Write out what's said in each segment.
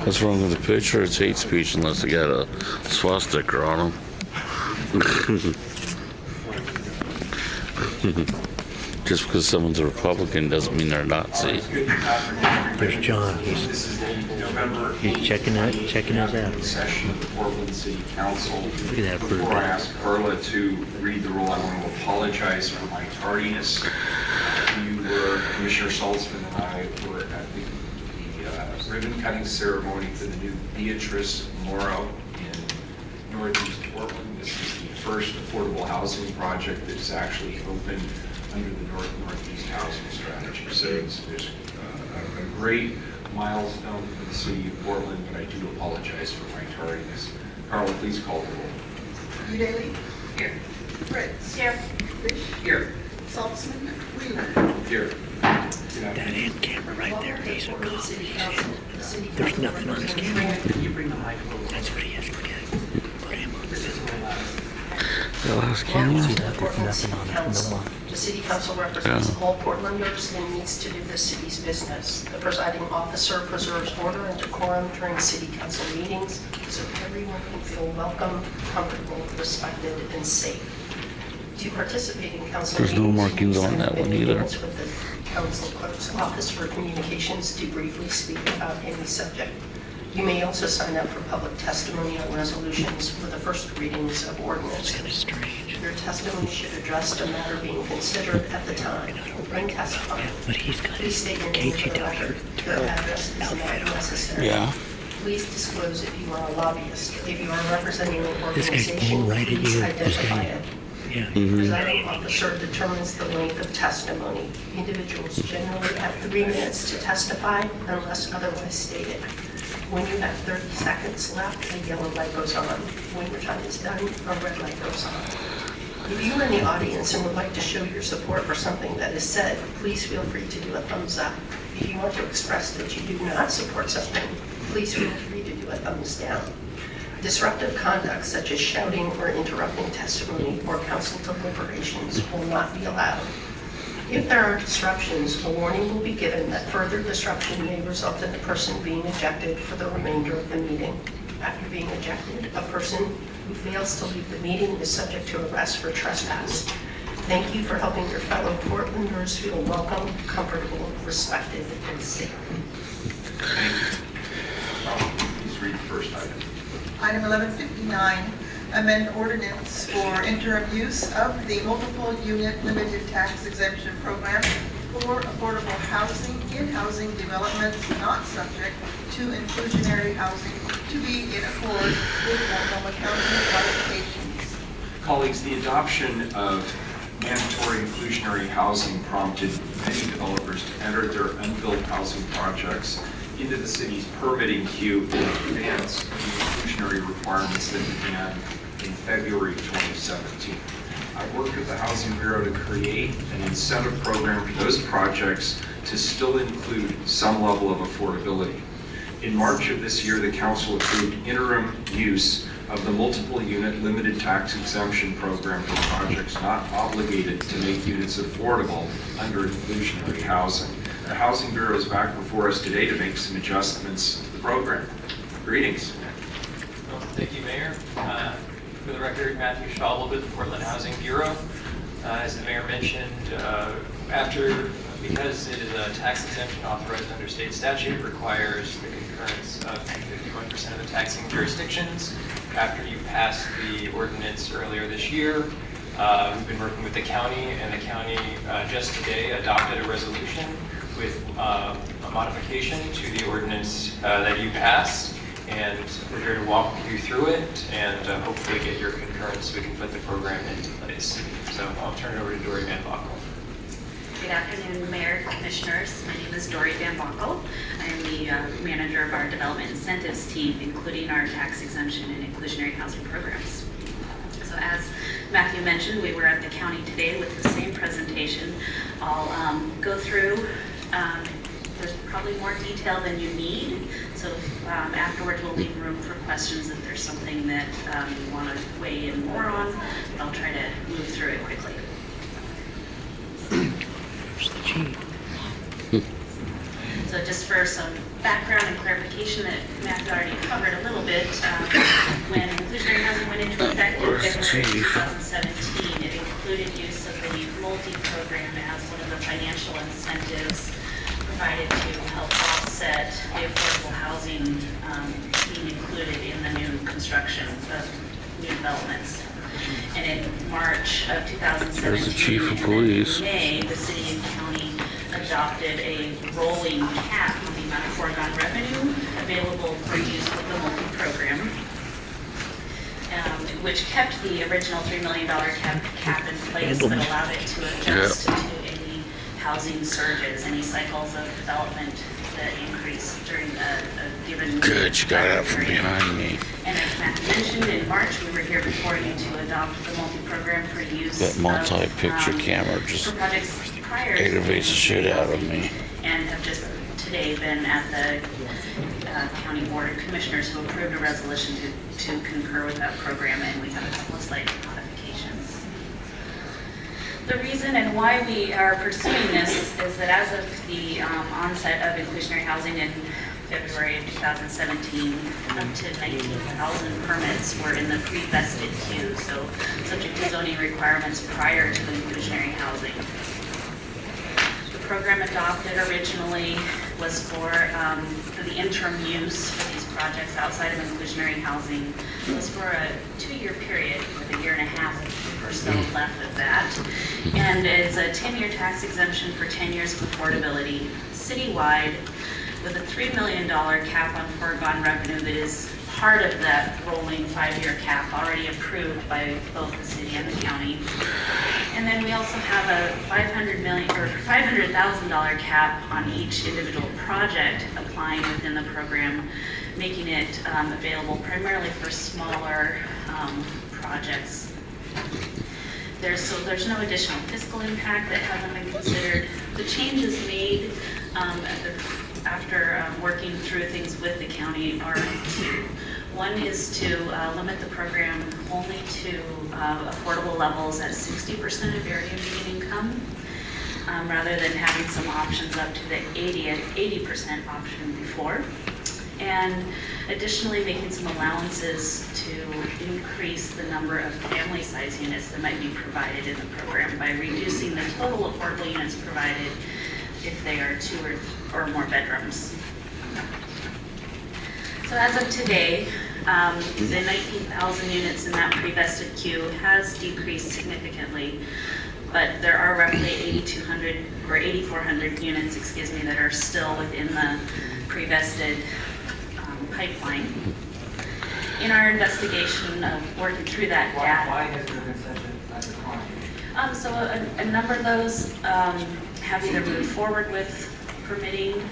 What's wrong with the picture? It's hate speech unless they got a swastika on them. Just because someone's a Republican doesn't mean they're a Nazi. There's John. He's checking us out. Session of the Portland City Council. Look at that bird. Before I ask Carla to read the roll, I want to apologize for my tardiness. Commissioner Saltzman and I were at the ribbon cutting ceremony for the new Beatrice Morrow in Northeast Portland. This is the first affordable housing project that is actually opened under the Northeast Housing Strategy. So there's a great milestone for the city of Portland, but I do apologize for my tardiness. Carla, please call the roll. Daly. Here. Fritz. Here. Fish. Here. Saltzman. Wheeler. Here. That hand camera right there. He's a cop. There's nothing on his camera. That's what he has. Look at it. Put him on. The last camera? See that? There's nothing on it. No more. The city council represents all Portlanders and needs to do the city's business. The presiding officer preserves order and decorum during city council meetings so everyone can feel welcome, comfortable, respected, and safe. To participate in council There's no meetings, markings you on sign that up one in either. advance with the council clerk's office for communications to briefly speak about any subject. You may also sign up for public testimony on resolutions for the first readings of ordinance. Kind of strange. Your testimony should address the matter being considered at the time when testifying. But he's got Please his state your name for KG the Duggar record. Your address is not outfit on. necessary. Yeah. Please disclose if you are a lobbyist. If you are representing an This guy's organization, pulling right at please you. This identify guy. it. Yeah. The presiding officer determines the length of testimony. Individuals generally have 3 minutes to testify unless otherwise stated. When you have 30 seconds left, a yellow light goes on. When your time is done, a red light goes on. If you are in the audience and would like to show your support for something that is said, please feel free to do a thumbs up. If you want to express that you do not support something, please feel free to do a thumbs down. Disruptive conduct such as shouting or interrupting testimony or council deliberations will not be allowed. If there are disruptions, a warning will be given that further disruption may result in the person being ejected for the remainder of the meeting. After being ejected, a person who fails to leave the meeting is subject to arrest for trespass. Thank you for helping your fellow Portlanders feel welcome, comfortable, respected, and safe. Thank you. Please read the first item. Item 1159, amend ordinance for interim use of the multiple unit limited tax exemption program for affordable housing in housing developments not subject to inclusionary housing to be in accord with Multnomah County qualifications. Colleagues, the adoption of mandatory inclusionary housing prompted many developers to enter their unbuilt housing projects into the city's permitting queue in advance of the inclusionary requirements that began in February 2017. I worked with the Housing Bureau to create an incentive program for those projects to still include some level of affordability. In March of this year, the council approved interim use of the multiple unit limited tax exemption program for projects not obligated to make units affordable under inclusionary housing. The Housing Bureau is back before us today to make some adjustments to the program. Greetings. Well, thank you, Mayor. For the record, Matthew Schwabel with the Portland Housing Bureau. As the Mayor mentioned, because it is a tax exemption authorized under state statute, it requires the concurrence of 51% of the taxing jurisdictions. After you passed the ordinance earlier this year, we've been working with the county, and the county just today adopted a resolution with a modification to the ordinance that you passed, and we're here to walk you through it and hopefully get your concurrence so we can put the program into place. So I'll turn it over to Dory Van Bockel. Good afternoon, Mayor, Commissioners. My name is Dory Van Bockel. I'm the manager of our development incentives team, including our tax exemption and inclusionary housing programs. So as Matthew mentioned, we were at the county today with the same presentation. I'll go through. There's probably more detail than you need, so afterwards we'll leave room for questions if there's something that you want to weigh in more on. I'll try to move through it quickly. Where's the Jeep? So just for some background and clarification that Matt already covered a little bit, when inclusionary housing went into effect in February 2017, it included use of the multi-program as one of the financial incentives provided to help offset the affordable housing being included in the new construction of new developments. And in March of 2017, There's the chief of and then police. in May, the city and county adopted a rolling cap on the amount of foregone revenue available for use with the multi-program, which kept the original $3 million cap in place, but allowed it to adjust to any housing surges, any cycles of development that increase during a given. Good, you got out from period. behind me. And as Matt mentioned, in March, we were here before you to adopt the multi-program for use That multi-picture of, camera just for projects prior to aggravates the shit out of me. and have just today been at the County Board of Commissioners who approved a resolution to concur with that program, and we have a couple of slight modifications. The reason and why we are pursuing this is that as of the onset of inclusionary housing in February of 2017, up to 19,000 permits were in the pre-vested queue, so subject to zoning requirements prior to inclusionary housing. The program adopted originally was for the interim use for these projects outside of inclusionary housing. It was for a 2-year period with a year and a half or so left of that. And it's a 10-year tax exemption for 10 years of affordability citywide, with a $3 million cap on foregone revenue that is part of that rolling 5-year cap already approved by both the city and the county. And then we also have a $500,000 cap on each individual project applying within the program, making it available primarily for smaller projects. There's no additional fiscal impact that hasn't been considered. The changes made after working through things with the county are two. One is to limit the program only to affordable levels at 60% of area median income, rather than having some options up to the 80% option before. And additionally, making some allowances to increase the number of family size units that might be provided in the program by reducing the total affordable units provided if they are 2 or more bedrooms. So as of today, the 19,000 units in that pre-vested queue has decreased significantly, but there are roughly 8,200 or 8,400 units, excuse me, that are still within the pre-vested pipeline. In our investigation of working through that data. Why has there been such a decline? So a number of those have either moved forward with permitting,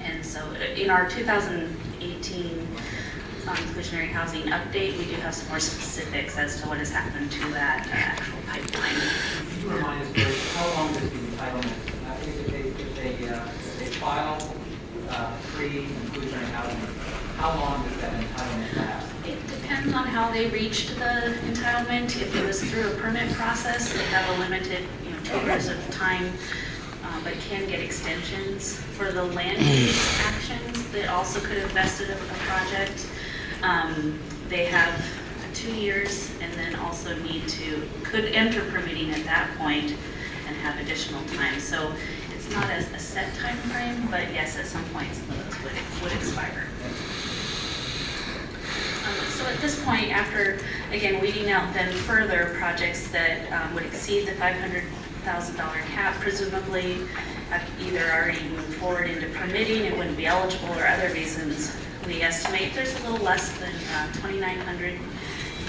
and so in our 2018 inclusionary housing update, we do have some more specifics as to what has happened to that actual pipeline. Could you remind us, Gary, how long does the entitlement, if they file pre-inclusionary housing, how long does that entitlement last? It depends on how they reached the entitlement. If it was through a permit process, they have a limited 2 years of time, but can get extensions. For the land use actions that also could have vested a project, they have 2 years, and then also could enter permitting at that point and have additional time. So it's not as a set time frame, but yes, at some point some of those would expire. So at this point, after, again, weeding out then further projects that would exceed the $500,000 cap, presumably have either already moved forward into permitting and wouldn't be eligible, or other reasons, we estimate there's a little less than 2,900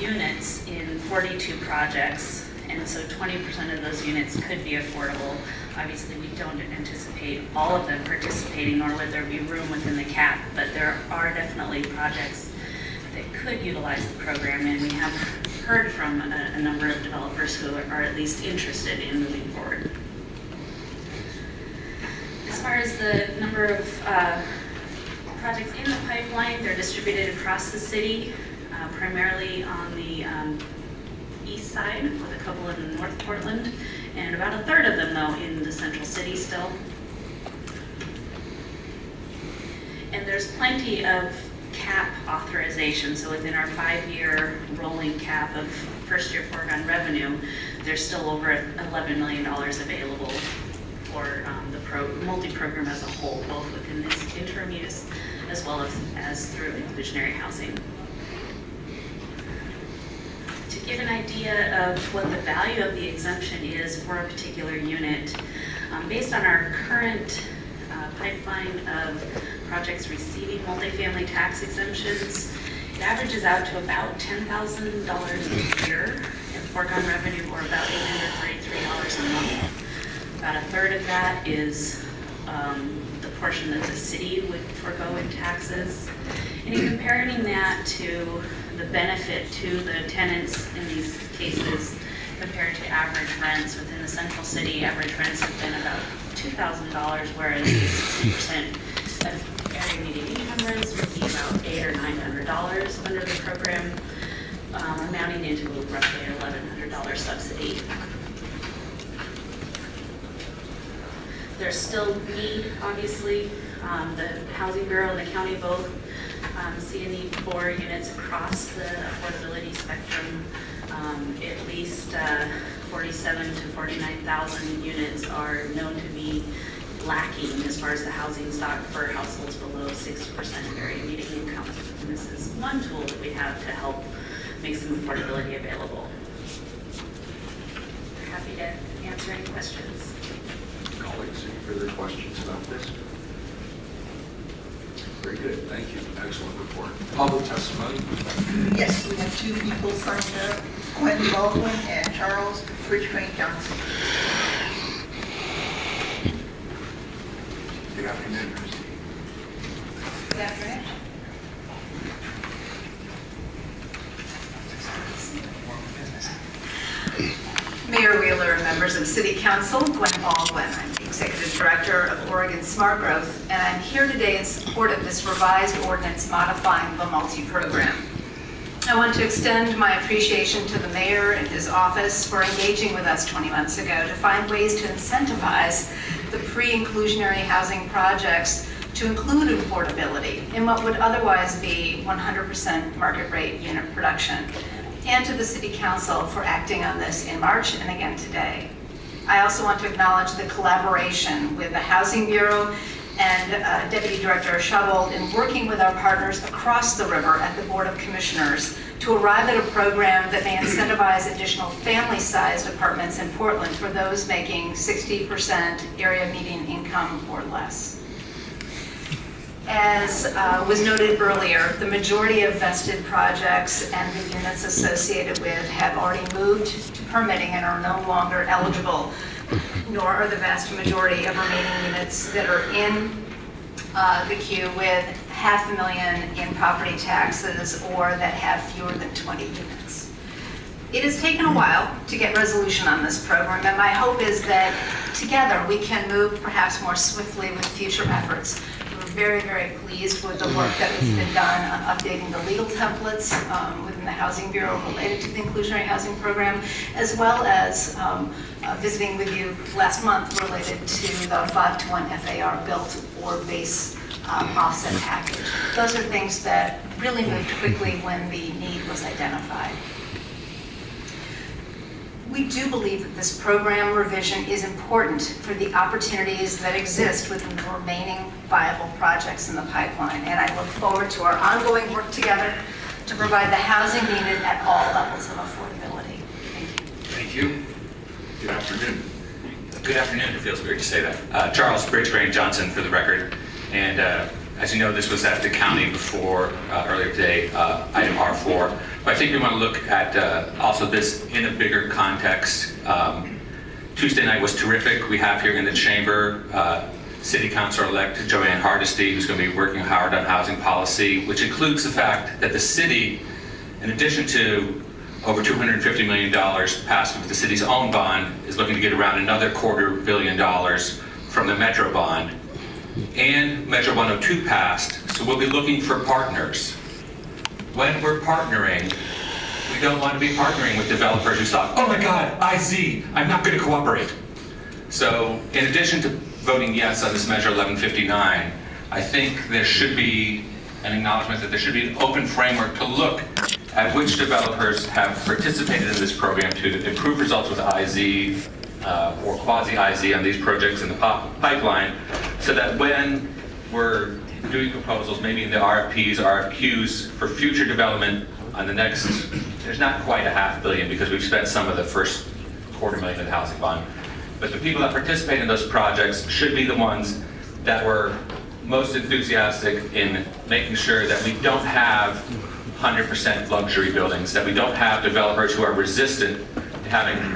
units in 42 projects, and so 20% of those units could be affordable. Obviously, we don't anticipate all of them participating, nor would there be room within the cap, but there are definitely projects that could utilize the program, and we have heard from a number of developers who are at least interested in moving forward. As far as the number of projects in the pipeline, they're distributed across the city, primarily on the east side with a couple in North Portland, and about a third of them though in the central city still. And there's plenty of cap authorization, so within our 5-year rolling cap of first-year foregone revenue, there's still over $11 million available for the multi-program as a whole, both within this interim use as well as through inclusionary housing. To give an idea of what the value of the exemption is for a particular unit, based on our current pipeline of projects receiving multifamily tax exemptions, it averages out to about $10,000 a year in foregone revenue, or about $833 a month. About a third of that is the portion that the city would forego in taxes. And in comparing that to the benefit to the tenants in these cases compared to average rents within the central city, average rents have been about $2,000, whereas 60% of area median income rents would be about $800 or $900 under the program, amounting into roughly an $1,100 subsidy. There's still need, obviously. The Housing Bureau and the county both see a need for units across the affordability spectrum. At least 47 to 49,000 units are known to be lacking as far as the housing stock for households below 60% of area median income. And this is one tool that we have to help make some affordability available. Happy to answer any questions. Colleagues, any further questions about this? Very good, thank you. Excellent report. Public testimony? Yes, we have 2 people signed up, Gwen Baldwin and Charles Bridgecrane Johnson. Good afternoon. Good afternoon. Mayor Wheeler and members of City Council, Gwen Baldwin. I'm the Executive Director of Oregon Smart Growth, and I'm here today in support of this revised ordinance modifying the multi-program. I want to extend my appreciation to the mayor and his office for engaging with us 20 months ago to find ways to incentivize the pre-inclusionary housing projects to include affordability in what would otherwise be 100% market rate unit production, and to the City Council for acting on this in March and again today. I also want to acknowledge the collaboration with the Housing Bureau and Deputy Director Shuttle in working with our partners across the river at the Board of Commissioners to arrive at a program that may incentivize additional family-sized apartments in Portland for those making 60% area median income or less. As was noted earlier, the majority of vested projects and the units associated with have already moved to permitting and are no longer eligible, nor are the vast majority of remaining units that are in the queue with $500,000 in property taxes or that have fewer than 20 units. It has taken a while to get resolution on this program, and my hope is that together we can move perhaps more swiftly with future efforts. Very, very pleased with the work that has been done on updating the legal templates within the Housing Bureau related to the inclusionary housing program, as well as visiting with you last month related to the 5-to-1 FAR built or base offset package. Those are things that really moved quickly when the need was identified. We do believe that this program revision is important for the opportunities that exist within the remaining viable projects in the pipeline, and I look forward to our ongoing work together to provide the housing needed at all levels of affordability. Thank you. Thank you. Good afternoon. Good afternoon. It feels weird to say that. Charles Bridgecrane Johnson for the record. And as you know, this was at the county before earlier today, item R4. But I think we want to look at also this in a bigger context. Tuesday night was terrific. We have here in the chamber City Councilor-elect Joanne Hardesty, who's going to be working hard on housing policy, which includes the fact that the city, in addition to over $250 million passed with the city's own bond, is looking to get around another $250 million from the Metro bond. And Metro 102 passed, so we'll be looking for partners. When we're partnering, we don't want to be partnering with developers who thought, oh my God, IZ, I'm not going to cooperate. So in addition to voting yes on this measure 1159, I think there should be an acknowledgement that there should be an open framework to look at which developers have participated in this program to improve results with IZ or quasi-IZ on these projects in the pipeline, so that when we're doing proposals, maybe in the RFPs, RFQs for future development on the next, there's not quite a $500 million because we've spent some of the first $250,000 of the housing fund. But the people that participate in those projects should be the ones that were most enthusiastic in making sure that we don't have 100% luxury buildings, that we don't have developers who are resistant to having